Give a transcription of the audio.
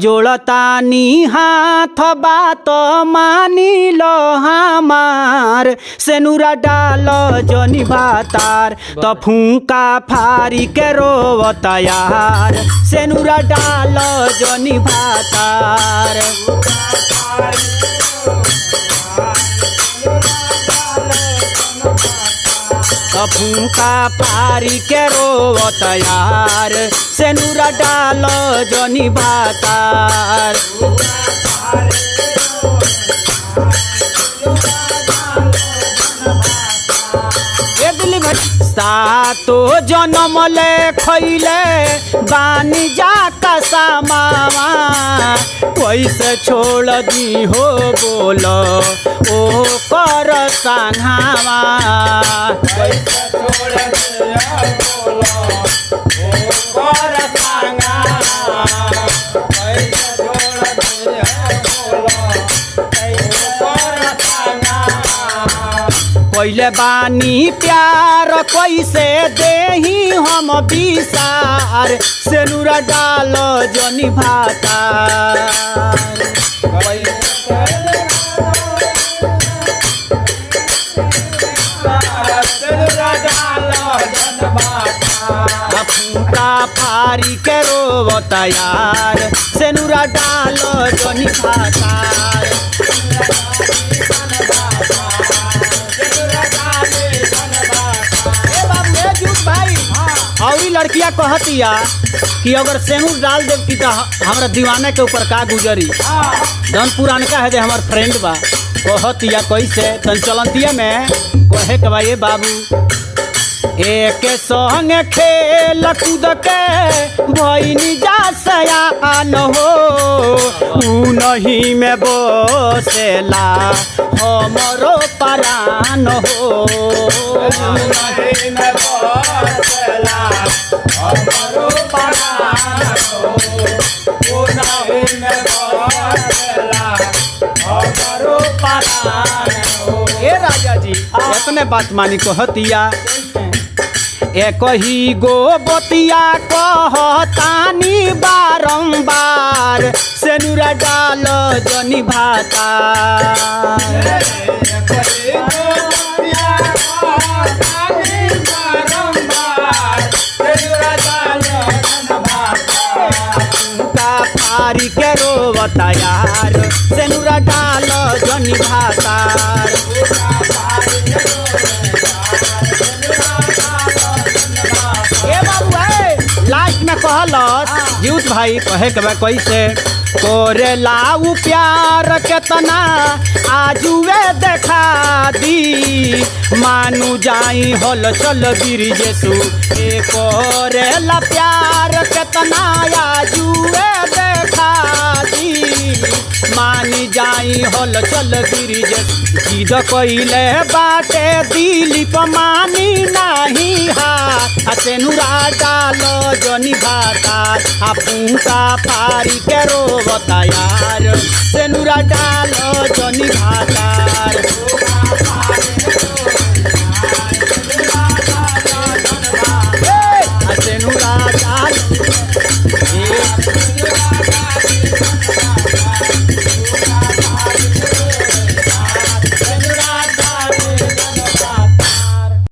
जोड़तानी हाथ बात मानी लो हमार सेनुरा डालो जनी भातार तो फूका फारी के रोवता यार सेनुरा डालो जनी भातार। फूका फारी के रोवता यार सेनुरा डालो जनी भातार। सातो जनम ले खैले बानी जा कसा मामा कैसे छोड़ दी हो बोलो ओ कर संघावा कैसे छोड़ दी हो बोलो ओ कर संघावा कैसे छोड़ दी हो बोलो कर संघावा। पहले बानी प्यार कैसे देही हम विसार सेनुरा डालो जनी भातार। फूका फारी के रोवता यार सेनुरा डालो जनी भातार। और लड़कियां कहतिया कि अगर सेनुर डाल देती तो हमारा दीवाना के ऊपर का गुजरी धन पुरानका है जे हमार फ्रेंड बा कहतिया कैसे तन चलंतिया में कहे के भाई बाबू एक संग खेल कूद के भईनी जा सयान हो ऊ नहीं में बसेला हमरो परान हो नहीं में बसेला हमरो परान हो ऊ नहीं में बसेला हमरो परान हो। ए राजा जी इतने बात मानी कहतिया एक ही गो बतिया कहतानी बारंबार सेनुरा डालो जनी भातार। फूका फारी के रोवता यार सेनुरा डालो जनी भातार। लास्ट में कहलस जीत भाई कहे के कैसे तोरे लाऊ प्यार केतना आजुए देखा दी मानू जाई हल चल गिरी जेसु ए कोरे ला प्यार केतना आजुए देखा दी मानी जाई हल चल गिरी जेसु जिद कइले बाटे दिलीप मानी नाही हाथ सेनुरा डालो जनी भातार। फूका फारी के रोवता यार सेनुरा डालो जनी भातार। सेनुरा डालो